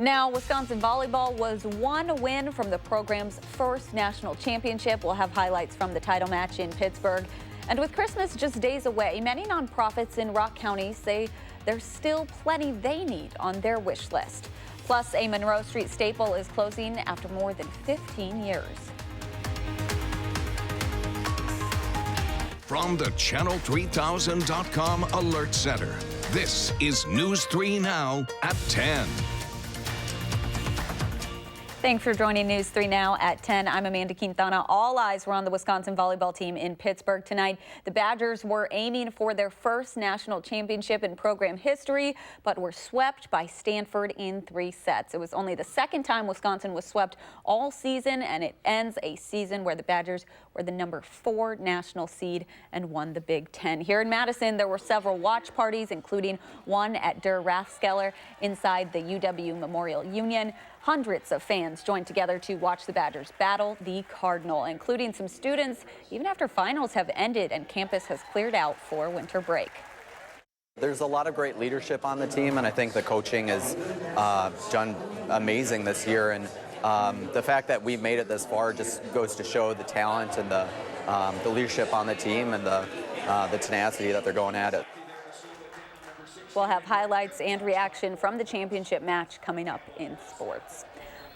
Now, Wisconsin volleyball was one win from the program's first national championship. We'll have highlights from the title match in Pittsburgh. And with Christmas just days away, many nonprofits in Rock County say there's still plenty they need on their wish list. Plus, a Monroe Street staple is closing after more than 15 years. From the Channel3000.com Alert Center, this is News 3 Now at 10. Thanks for joining News 3 Now at 10. I'm Amanda Quintana. All eyes were on the Wisconsin volleyball team in Pittsburgh tonight. The Badgers were aiming for their first national championship in program history, but were swept by Stanford in 3 sets. It was only the second time Wisconsin was swept all season, and it ends a season where the Badgers were the number 4 national seed and won the Big Ten. Here in Madison, there were several watch parties, including one at Der Rathskeller inside the UW Memorial Union. Hundreds of fans joined together to watch the Badgers battle the Cardinal, including some students, even after finals have ended and campus has cleared out for winter break. There's a lot of great leadership on the team, and I think the coaching has done amazing this year. And the fact that we've made it this far just goes to show the talent and the leadership on the team and the tenacity that they're going at it. We'll have highlights and reaction from the championship match coming up in sports.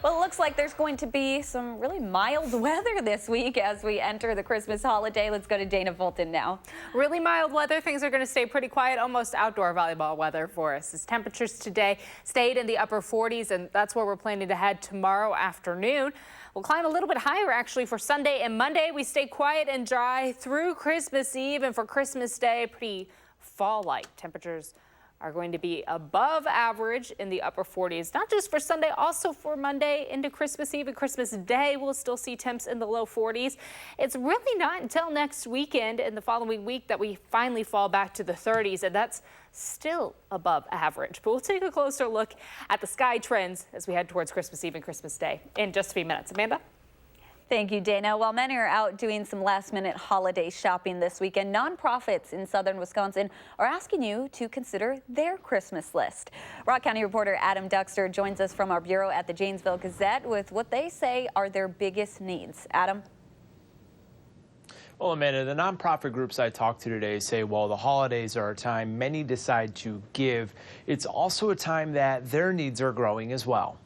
Well, it looks like there's going to be some really mild weather this week as we enter the Christmas holiday. Let's go to Dana Fulton now. Really mild weather. Things are going to stay pretty quiet, almost outdoor volleyball weather for us. As temperatures today stayed in the upper 40s, and that's where we're planning to head tomorrow afternoon. We'll climb a little bit higher actually for Sunday and Monday. We stay quiet and dry through Christmas Eve, and for Christmas Day, pretty fall-like temperatures are going to be above average in the upper 40s, not just for Sunday, also for Monday into Christmas Eve and Christmas Day. We'll still see temps in the low 40s. It's really not until next weekend and the following week that we finally fall back to the 30s, and that's still above average. But we'll take a closer look at the sky trends as we head towards Christmas Eve and Christmas Day in just a few minutes. Amanda? Thank you, Dana. While many are out doing some last-minute holiday shopping this weekend, nonprofits in southern Wisconsin are asking you to consider their Christmas list. Rock County reporter Adam Duxter joins us from our bureau at the Janesville Gazette with what they say are their biggest needs. Adam? Well, Amanda, the nonprofit groups I talked to today say while the holidays are a time many decide to give, it's also a time that their needs are growing as well.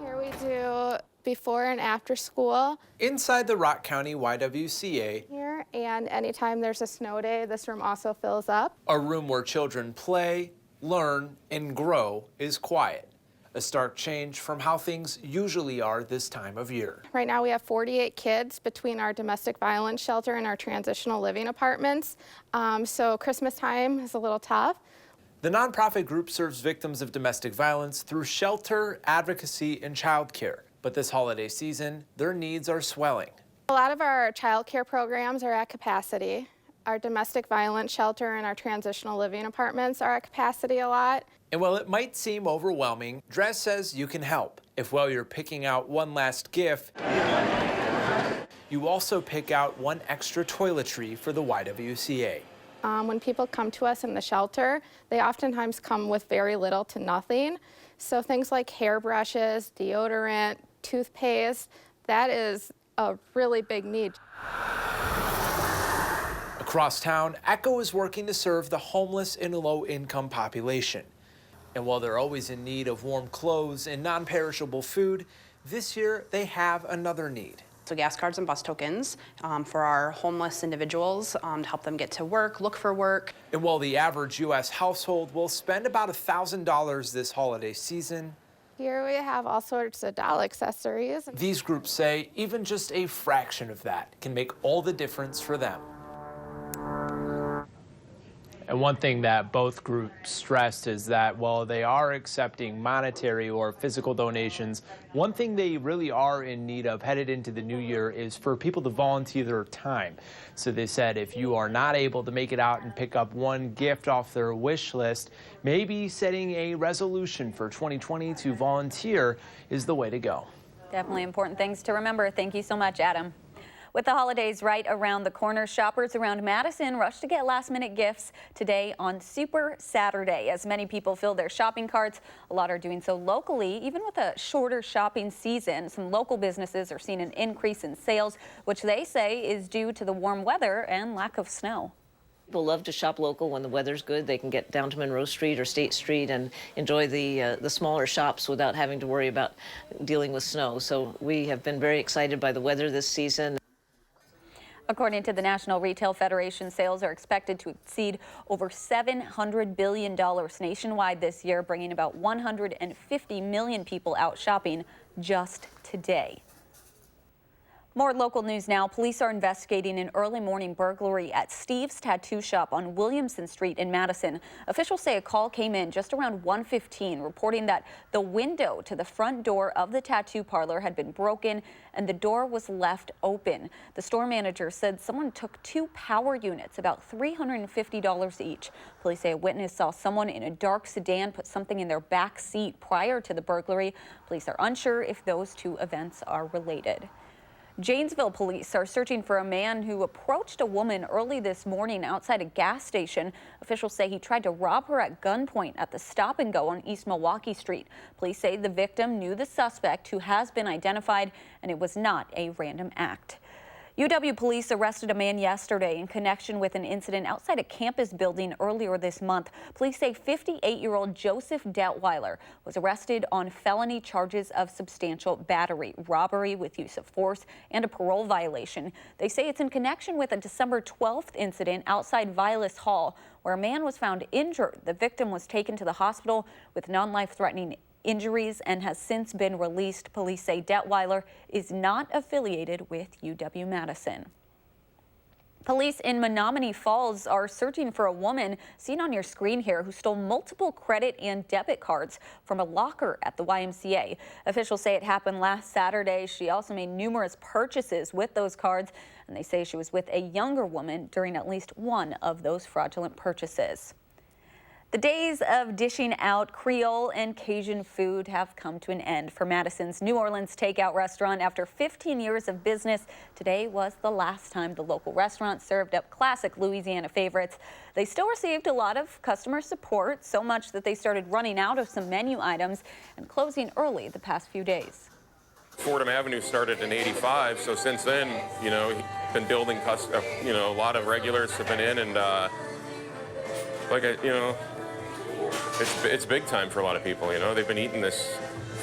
Here we do before and after school. Inside the Rock County YWCA, Here, and anytime there's a snow day, this room also fills up. a room where children play, learn, and grow is quiet. A stark change from how things usually are this time of year. Right now we have 48 kids between our domestic violence shelter and our transitional living apartments. So Christmas time is a little tough. The nonprofit group serves victims of domestic violence through shelter, advocacy, and childcare. But this holiday season, their needs are swelling. A lot of our child care programs are at capacity. Our domestic violence shelter and our transitional living apartments are at capacity a lot. And while it might seem overwhelming, Dres says you can help. If while you're picking out one last gift, you also pick out one extra toiletry for the YWCA. When people come to us in the shelter, they oftentimes come with very little to nothing. So things like hairbrushes, deodorant, toothpaste, that is a really big need. Across town, ECHO is working to serve the homeless and low-income population. And while they're always in need of warm clothes and non-perishable food, this year they have another need. So gas cards and bus tokens for our homeless individuals to help them get to work, look for work. And while the average U.S. household will spend about $1,000 this holiday season, Here we have all sorts of doll accessories. these groups say even just a fraction of that can make all the difference for them. And one thing that both groups stressed is that while they are accepting monetary or physical donations, one thing they really are in need of headed into the new year is for people to volunteer their time. So they said if you are not able to make it out and pick up one gift off their wish list, maybe setting a resolution for 2020 to volunteer is the way to go. Definitely important things to remember. Thank you so much, Adam. With the holidays right around the corner, shoppers around Madison rush to get last-minute gifts today on Super Saturday. As many people fill their shopping carts, a lot are doing so locally. Even with a shorter shopping season, some local businesses are seeing an increase in sales, which they say is due to the warm weather and lack of snow. People love to shop local when the weather's good. They can get down to Monroe Street or State Street and enjoy the smaller shops without having to worry about dealing with snow. So we have been very excited by the weather this season. According to the National Retail Federation, sales are expected to exceed over $700 billion nationwide this year, bringing about 150 million people out shopping just today. More local news now. Police are investigating an early morning burglary at Steve's Tattoo Shop on Williamson Street in Madison. Officials say a call came in just around 1:15 reporting that the window to the front door of the tattoo parlor had been broken and the door was left open. The store manager said someone took 2 power units, about $350 each. Police say a witness saw someone in a dark sedan put something in their back seat prior to the burglary. Police are unsure if those 2 events are related. Janesville police are searching for a man who approached a woman early this morning outside a gas station. Officials say he tried to rob her at gunpoint at the Stop and Go on East Milwaukee Street. Police say the victim knew the suspect, who has been identified, and it was not a random act. UW police arrested a man yesterday in connection with an incident outside a campus building earlier this month. Police say 58-year-old Joseph Detweiler was arrested on felony charges of substantial battery, robbery with use of force, and a parole violation. They say it's in connection with a December 12th incident outside Vilas Hall, where a man was found injured. The victim was taken to the hospital with non-life-threatening injuries and has since been released. Police say Detweiler is not affiliated with UW-Madison. Police in Menominee Falls are searching for a woman seen on your screen here who stole multiple credit and debit cards from a locker at the YMCA. Officials say it happened last Saturday. She also made numerous purchases with those cards, and they say she was with a younger woman during at least one of those fraudulent purchases. The days of dishing out Creole and Cajun food have come to an end for Madison's New Orleans takeout restaurant. After 15 years of business, today was the last time the local restaurant served up classic Louisiana favorites. They still received a lot of customer support, so much that they started running out of some menu items and closing early the past few days. Fordham Avenue started in '85, so since then, been building, a lot of regulars have been in, and it's big time for a lot of people. They've been eating this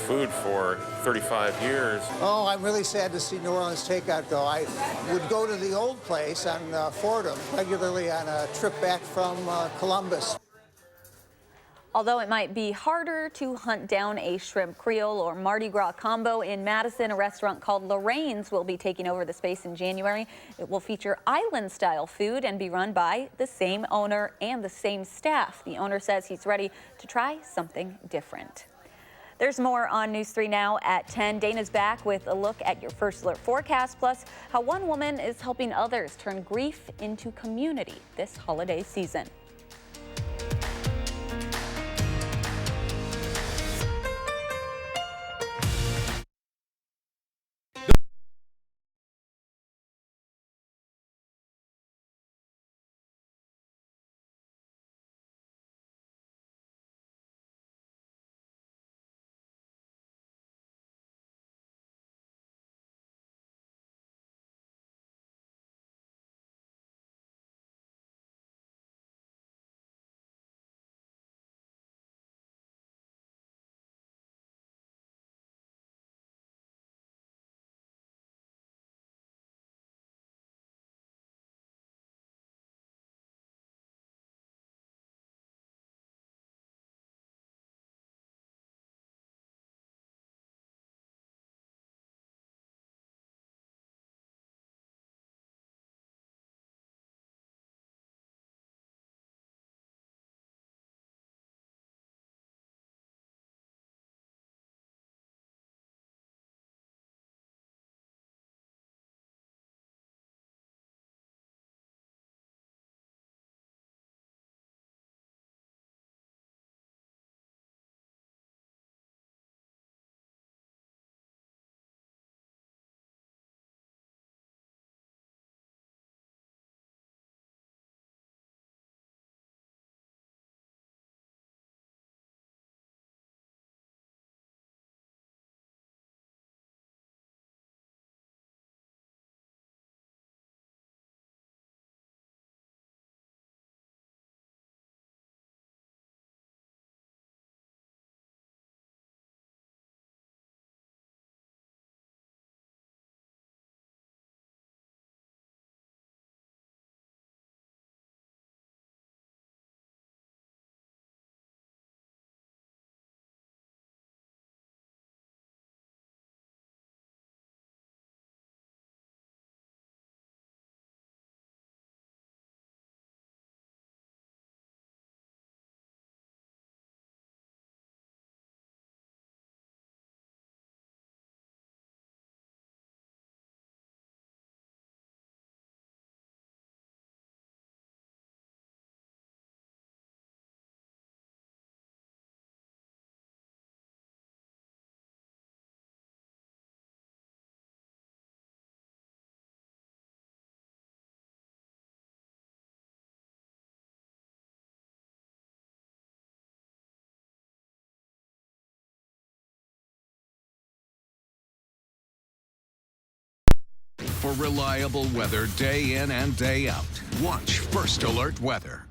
food for 35 years. Oh, I'm really sad to see New Orleans takeout go. I would go to the old place on Fordham regularly on a trip back from Columbus. Although it might be harder to hunt down a shrimp Creole or Mardi Gras combo in Madison, a restaurant called Lorraine's will be taking over the space in January. It will feature island-style food and be run by the same owner and the same staff. The owner says he's ready to try something different. There's more on News 3 Now at 10. Dana's back with a look at your first alert forecast, plus how one woman is helping others turn grief into community this holiday season. for reliable weather day in and day out. Watch First Alert Weather.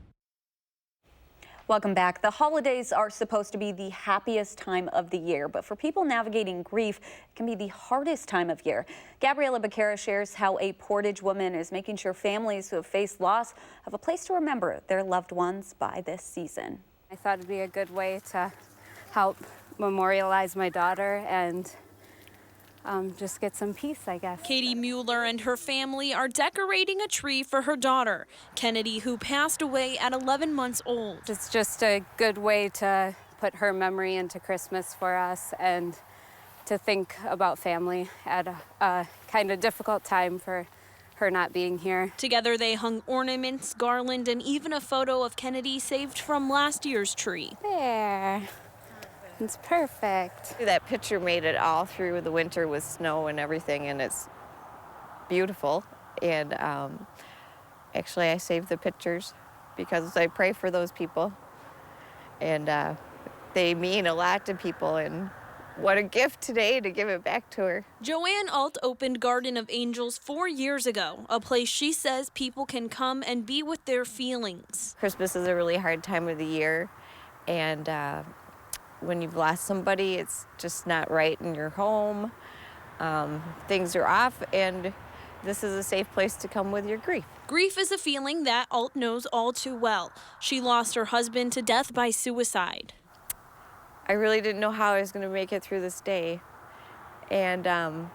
Welcome back. The holidays are supposed to be the happiest time of the year, but for people navigating grief, it can be the hardest time of year. Gabriella Becerra shares how a Portage woman is making sure families who have faced loss have a place to remember their loved ones by this season. I thought it'd be a good way to help memorialize my daughter and just get some peace, I guess. Katie Mueller and her family are decorating a tree for her daughter, Kennedy, who passed away at 11 months old. It's just a good way to put her memory into Christmas for us and to think about family at a kind of difficult time for her not being here. Together they hung ornaments, garland, and even a photo of Kennedy saved from last year's tree. There. It's perfect. That picture made it all through the winter with snow and everything, and it's beautiful. And actually, I saved the pictures because I pray for those people, and they mean a lot to people. And what a gift today to give it back to her. Joanne Alt opened Garden of Angels 4 years ago, a place she says people can come and be with their feelings. Christmas is a really hard time of the year, and when you've lost somebody, it's just not right in your home. Things are off, and this is a safe place to come with your grief. Grief is a feeling that Alt knows all too well. She lost her husband to death by suicide. I really didn't know how I was going to make it through this day. And,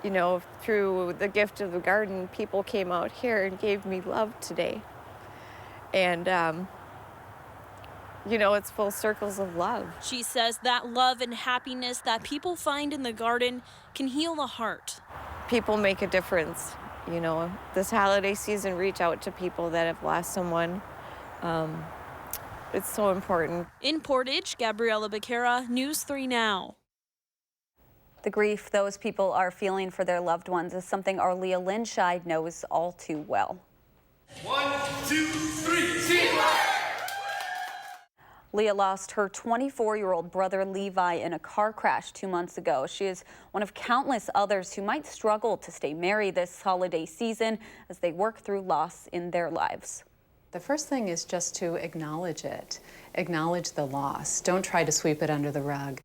you know, through the gift of the garden, people came out here and gave me love today. And, you know, it's full circles of love. She says that love and happiness that people find in the garden can heal the heart. People make a difference. You know, this holiday season, reach out to people that have lost someone. It's so important. In Portage, Gabriella Becerra, News 3 Now. The grief those people are feeling for their loved ones is something our Leah Linscheid knows all too well. 1, 2, 3, Leah lost her 24-year-old brother Levi in a car crash 2 months ago. She is one of countless others who might struggle to stay merry this holiday season as they work through loss in their lives. The first thing is just to acknowledge it. Acknowledge the loss. Don't try to sweep it under the rug.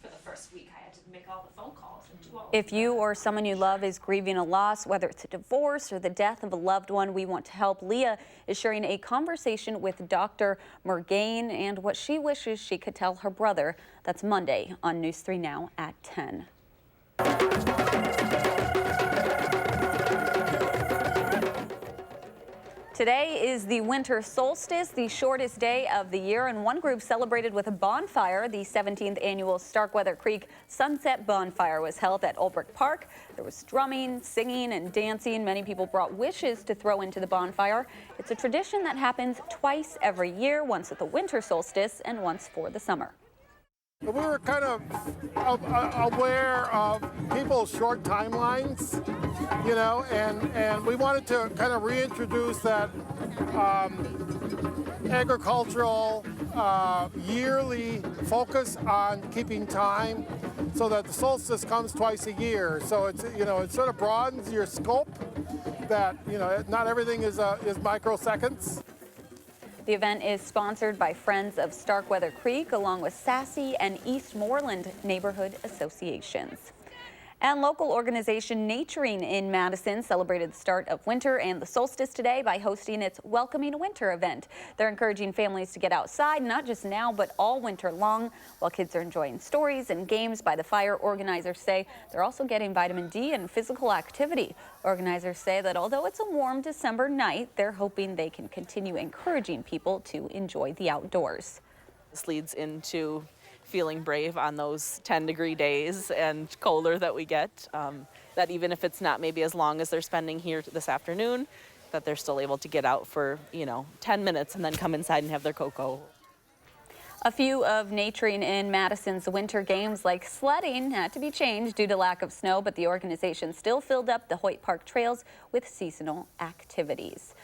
For the first week, I had to make all the phone calls and do all. If you or someone you love is grieving a loss, whether it's a divorce or the death of a loved one, we want to help. Leah is sharing a conversation with Dr. Mergain and what she wishes she could tell her brother. That's Monday on News 3 Now at 10. Today is the winter solstice, the shortest day of the year, and one group celebrated with a bonfire. The 17th annual Starkweather Creek Sunset Bonfire was held at Olbrich Park. There was drumming, singing, and dancing. Many people brought wishes to throw into the bonfire. It's a tradition that happens twice every year, once at the winter solstice and once for the summer. We were kind of aware of people's short timelines, you know, and we wanted to kind of reintroduce that agricultural yearly focus on keeping time so that the solstice comes twice a year. So it's, you know, it sort of broadens your scope that, you know, not everything is microseconds. The event is sponsored by Friends of Starkweather Creek, along with Sassy and Eastmoreland neighborhood associations. And local organization Naturing in Madison celebrated the start of winter and the solstice today by hosting its Welcoming Winter event. They're encouraging families to get outside, not just now, but all winter long. While kids are enjoying stories and games by the fire, organizers say they're also getting vitamin D and physical activity. Organizers say that although it's a warm December night, they're hoping they can continue encouraging people to enjoy the outdoors. This leads into feeling brave on those 10-degree days and colder that we get, that even if it's not maybe as long as they're spending here this afternoon, that they're still able to get out for, 10 minutes and then come inside and have their cocoa. A few of Naturing in Madison's winter games like sledding had to be changed due to lack of snow, but the organization still filled up the Hoyt Park trails with seasonal activities.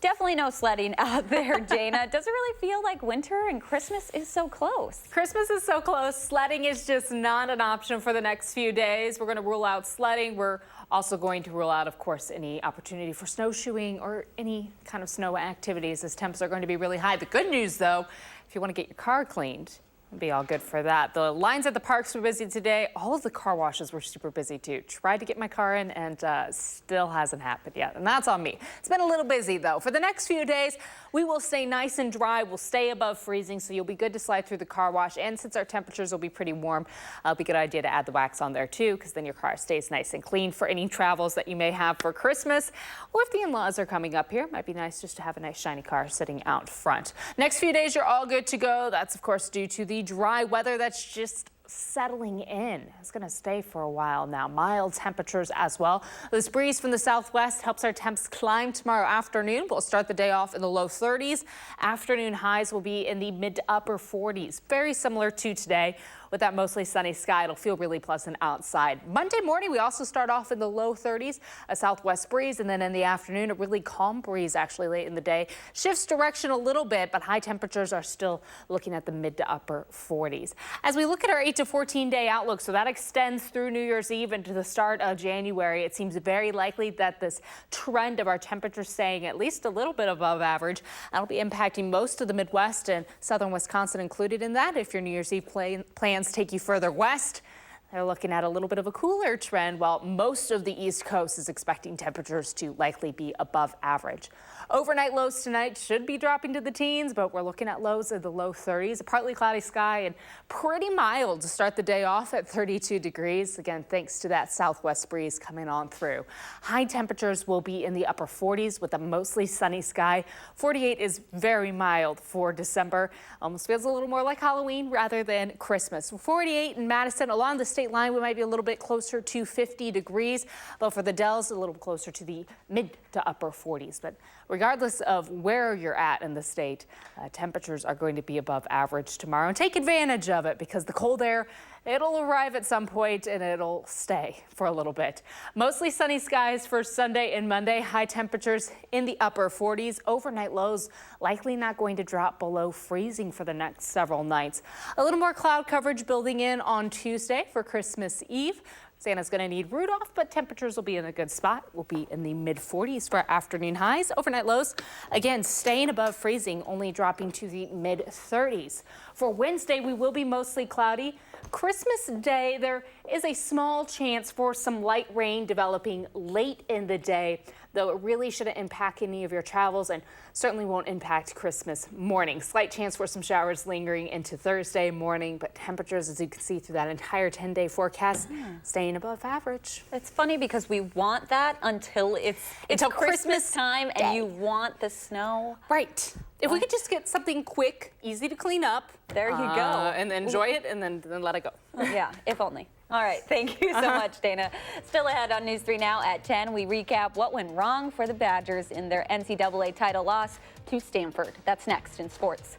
Definitely no sledding out there, Dana. Does it really feel like winter and Christmas is so close? Christmas is so close. Sledding is just not an option for the next few days. We're going to rule out sledding. We're also going to rule out, of course, any opportunity for snowshoeing or any kind of snow activities as temps are going to be really high. The good news, though, if you want to get your car cleaned, it'll be all good for that. The lines at the parks were busy today. All of the car washes were super busy too. Tried to get my car in and still hasn't happened yet. And that's on me. It's been a little busy though. For the next few days, we will stay nice and dry. We'll stay above freezing, so you'll be good to slide through the car wash. And since our temperatures will be pretty warm, it'll be a good idea to add the wax on there too, because then your car stays nice and clean for any travels that you may have for Christmas. Or if the in-laws are coming up here, it might be nice just to have a nice shiny car sitting out front. Next few days, you're all good to go. That's of course due to the dry weather that's just settling in. It's going to stay for a while now. Mild temperatures as well. This breeze from the southwest helps our temps climb tomorrow afternoon. We'll start the day off in the low 30s. Afternoon highs will be in the mid to upper 40s. Very similar to today. With that mostly sunny sky, it'll feel really pleasant outside. Monday morning, we also start off in the low 30s, a southwest breeze, and then in the afternoon, a really calm breeze actually late in the day. Shifts direction a little bit, but high temperatures are still looking at the mid to upper 40s. As we look at our 8 to 14 day outlook, so that extends through New Year's Eve into the start of January, it seems very likely that this trend of our temperatures staying at least a little bit above average, that'll be impacting most of the Midwest and southern Wisconsin included in that. If your New Year's Eve plans take you further west, they're looking at a little bit of a cooler trend, while most of the East Coast is expecting temperatures to likely be above average. Overnight lows tonight should be dropping to the teens, but we're looking at lows in the low 30s, a partly cloudy sky and pretty mild to start the day off at 32 degrees. Again, thanks to that southwest breeze coming on through. High temperatures will be in the upper 40s with a mostly sunny sky. 48 is very mild for December. Almost feels a little more like Halloween rather than Christmas. 48 in Madison. Along the state line, we might be a little bit closer to 50 degrees, but for the Dells, a little closer to the mid to upper 40s. But regardless of where you're at in the state, temperatures are going to be above average tomorrow. And take advantage of it, because the cold air, it'll arrive at some point and it'll stay for a little bit. Mostly sunny skies for Sunday and Monday. High temperatures in the upper 40s. Overnight lows likely not going to drop below freezing for the next several nights. A little more cloud coverage building in on Tuesday for Christmas Eve. Santa's going to need Rudolph, but temperatures will be in a good spot. We'll be in the mid 40s for afternoon highs. Overnight lows, again, staying above freezing, only dropping to the mid 30s. For Wednesday, we will be mostly cloudy. Christmas Day, there is a small chance for some light rain developing late in the day, though it really shouldn't impact any of your travels and certainly won't impact Christmas morning. Slight chance for some showers lingering into Thursday morning, but temperatures, as you can see through that entire 10-day forecast, staying above average. It's funny because we want that until it's Christmas time and you want the snow. Right. If we could just get something quick, easy to clean up. There you go. And enjoy it and then let it go. Yeah, if only. All right, thank you so much, Dana. Still ahead on News 3 Now at 10, we recap what went wrong for the Badgers in their NCAA title loss to Stanford. That's next in sports.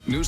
News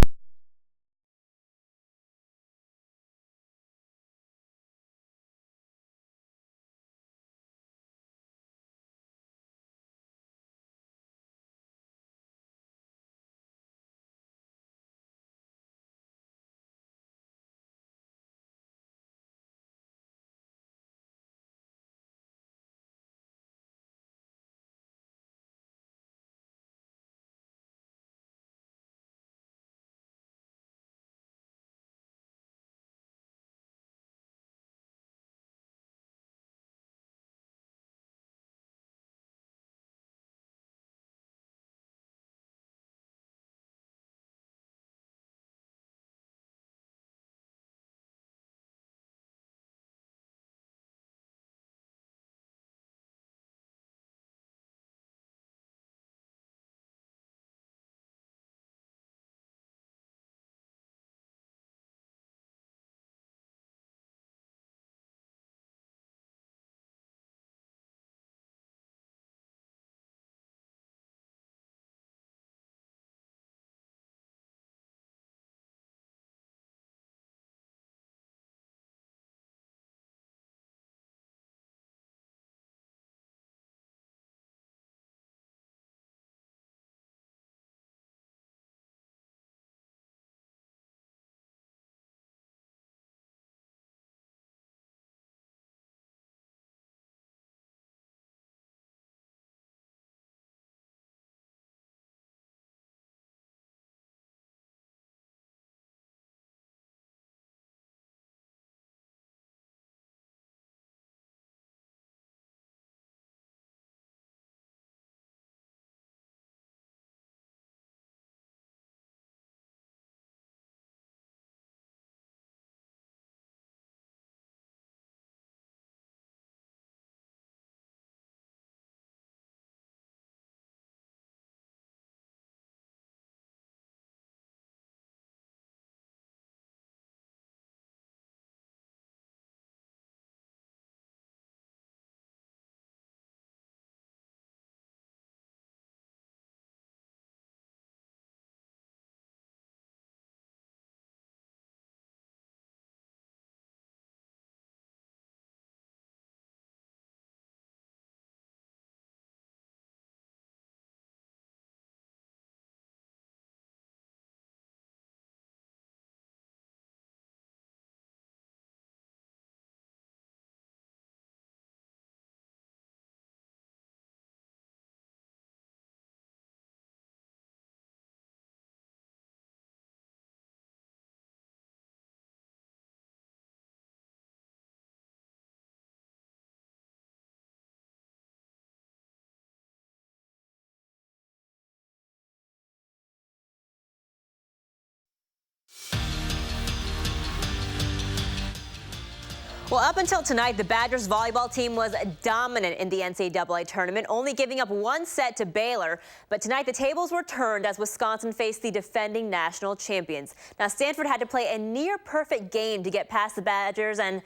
Well, up until tonight, the Badgers volleyball team was dominant in the NCAA tournament, only giving up one set to Baylor. But tonight, the tables were turned as Wisconsin faced the defending national champions. Now, Stanford had to play a near-perfect game to get past the Badgers, and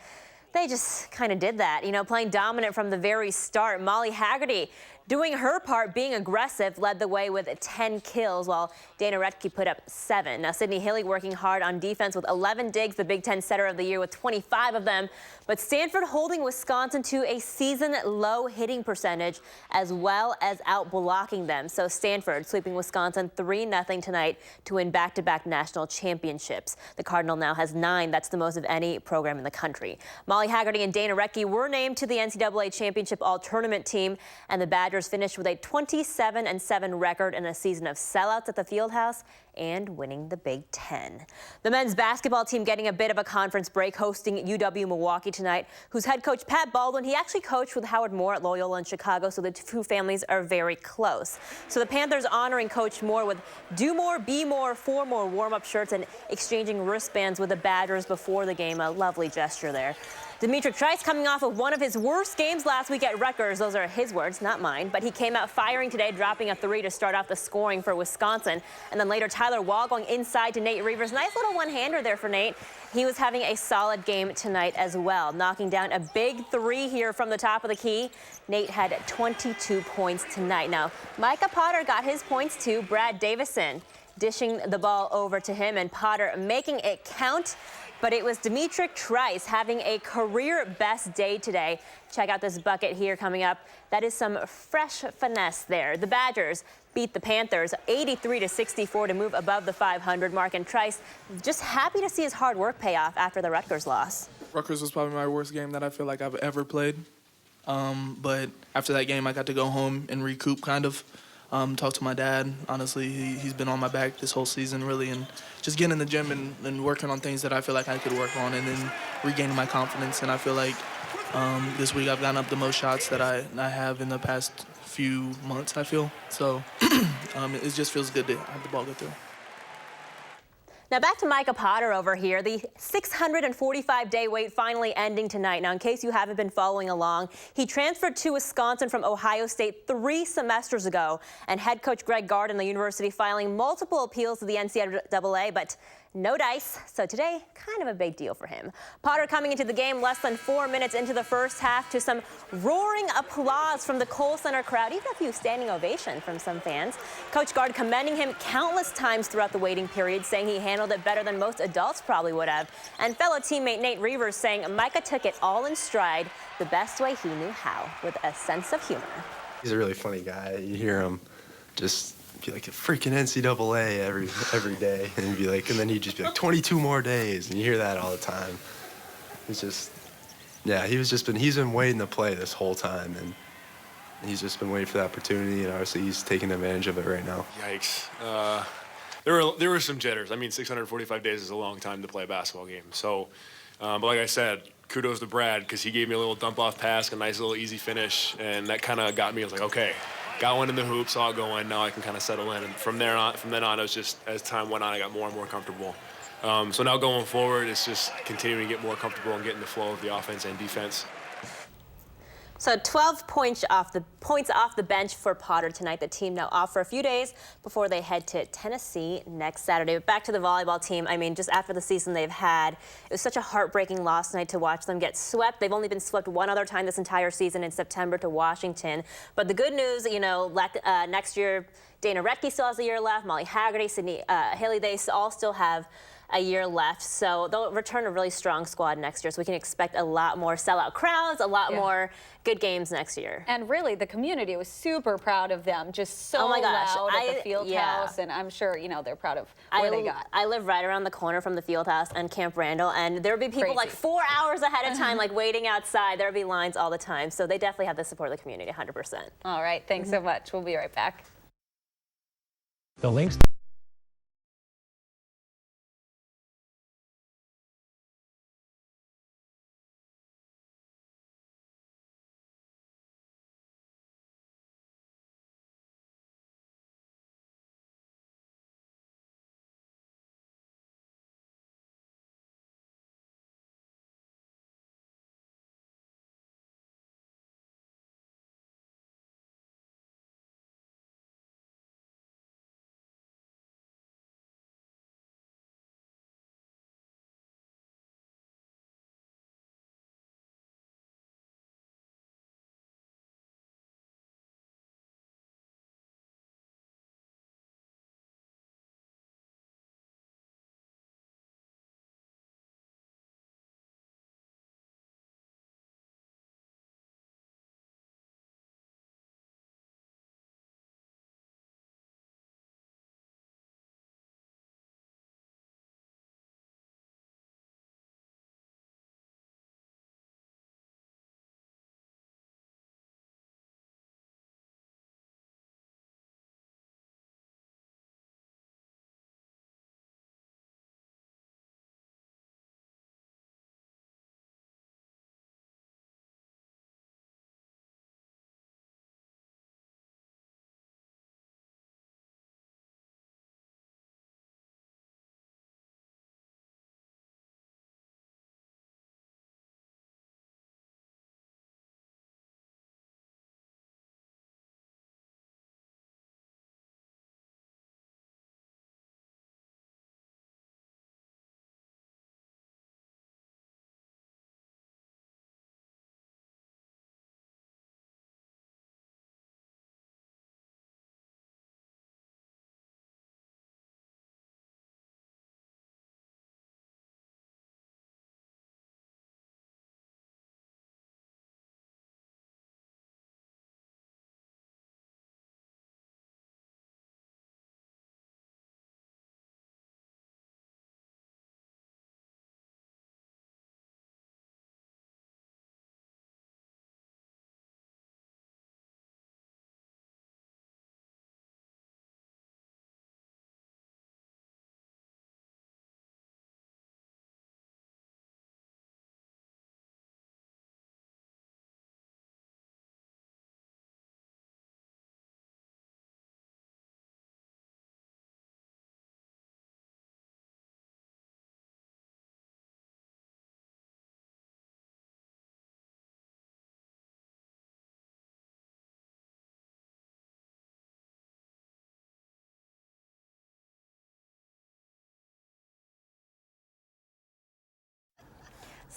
they just kind of did that, you know, playing dominant from the very start. Molly Haggerty, doing her part, being aggressive, led the way with 10 kills, while Dana Retke put up 7. Now, Sydney Hilly working hard on defense with 11 digs, the Big Ten setter of the year with 25 of them. But Stanford holding Wisconsin to a season-low hitting percentage, as well as out-blocking them. So Stanford sweeping Wisconsin 3-0 tonight to win back-to-back national championships. The Cardinal now has 9. That's the most of any program in the country. Molly Haggerty and Dana Retke were named to the NCAA Championship All-Tournament team, and the Badgers finished with a 27-7 record in a season of sellouts at the Fieldhouse and winning the Big Ten. The men's basketball team getting a bit of a conference break, hosting UW-Milwaukee tonight, whose head coach Pat Baldwin, he actually coached with Howard Moore at Loyola in Chicago, so the two families are very close. So the Panthers honoring Coach Moore with Do More, Be More, 4 more warm-up shirts and exchanging wristbands with the Badgers before the game. A lovely gesture there. Dimitri Trice coming off of one of his worst games last week at Rutgers. Those are his words, not mine. But he came out firing today, dropping a 3 to start off the scoring for Wisconsin. And then later, Tyler Wall going inside to Nate Reavers. Nice little one-hander there for Nate. He was having a solid game tonight as well, knocking down a big 3 here from the top of the key. Nate had 22 points tonight. Now, Micah Potter got his points too. Brad Davison dishing the ball over to him, and Potter making it count. But it was Dimitri Trice having a career-best day today. Check out this bucket here coming up. That is some fresh finesse there. The Badgers beat the Panthers 83-64 to move above the 500 mark. And Trice just happy to see his hard work pay off after the Rutgers loss. Rutgers was probably my worst game that I feel like I've ever played. But after that game, I got to go home and recoup kind of. Talk to my dad. Honestly, he's been on my back this whole season, really, and just getting in the gym and working on things that I feel like I could work on, and then regaining my confidence. And I feel like this week I've gotten up the most shots that I have in the past few months, I feel. So it just feels good to have the ball go through. Now back to Micah Potter over here. The 645-day wait finally ending tonight. Now, in case you haven't been following along, he transferred to Wisconsin from Ohio State 3 semesters ago, and head coach Greg Gard and the university filing multiple appeals to the NCAA, but no dice. So today, kind of a big deal for him. Potter coming into the game less than 4 minutes into the first half to some roaring applause from the Kohl Center crowd, even a few standing ovation from some fans. Coach Gard commending him countless times throughout the waiting period, saying he handled it better than most adults probably would have. And fellow teammate Nate Reavers saying Micah took it all in stride the best way he knew how, with a sense of humor. He's a really funny guy. You hear him just be like, a freaking NCAA every day, and he'd be like, and then he'd just be like, 22 more days, and you hear that all the time. It's just, yeah, he's been waiting to play this whole time, and he's just been waiting for the opportunity, and obviously he's taking advantage of it right now. Yikes. There were some jitters. I mean, 645 days is a long time to play a basketball game. So, but like I said, kudos to Brad, because he gave me a little dump-off pass, a nice little easy finish, and that kind of got me. I was like, okay, got one in the hoop, saw it going. Now I can kind of settle in. And from then on, it was just, as time went on, I got more and more comfortable. So now going forward, it's just continuing to get more comfortable and getting the flow of the offense and defense. So 12 points off the bench for Potter tonight. The team now off for a few days before they head to Tennessee next Saturday. But back to the volleyball team. I mean, just after the season they've had, it was such a heartbreaking loss tonight to watch them get swept. They've only been swept one other time this entire season in September to Washington. But the good news, you know, next year, Dana Retke still has a year left. Molly Haggerty, Sydney Hilly, they all still have a year left. So they'll return a really strong squad next year. So we can expect a lot more sellout crowds, a lot more good games next year. And really, the community was super proud of them. Just so loud at the field house. And I'm sure, you know, they're proud of what they got. I live right around the corner from the field house and Camp Randall. And there would be people like 4 hours ahead of time, like waiting outside. There would be lines all the time. So they definitely have the support of the community, 100%. All right. Thanks so much. We'll be right back. The links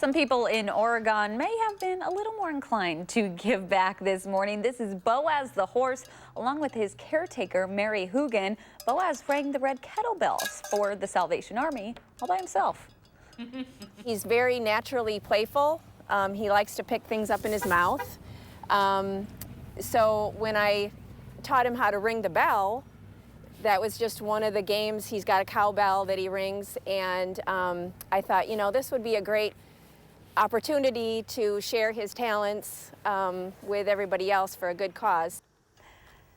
Some people in Oregon may have been a little more inclined to give back this morning. This is Boaz the horse, along with his caretaker, Mary Hoogan. Boaz rang the red kettlebells for the Salvation Army all by himself. He's very naturally playful. He likes to pick things up in his mouth. So when I taught him how to ring the bell, that was just one of the games. He's got a cowbell that he rings, and I thought, you know, this would be a great opportunity to share his talents with everybody else for a good cause.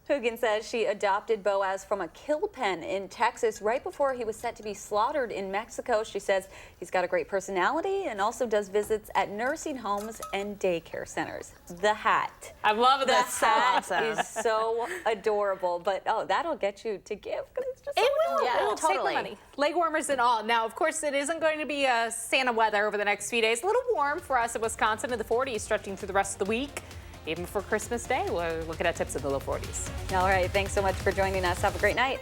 Hoogan says she adopted Boaz from a kill pen in Texas right before he was set to be slaughtered in Mexico. She says he's got a great personality and also does visits at nursing homes and daycare centers. The hat. I love it. The That's so hat awesome. is so adorable, but oh, that'll get you to give because it's just It so will. adorable. It will take the money. Leg warmers and all. Now, of course, it isn't going to be Santa weather over the next few days. A little warm for us in Wisconsin in the 40s, stretching through the rest of the week. Even for Christmas Day, we're looking at tips of the low 40s. All right, thanks so much for joining us. Have a great night.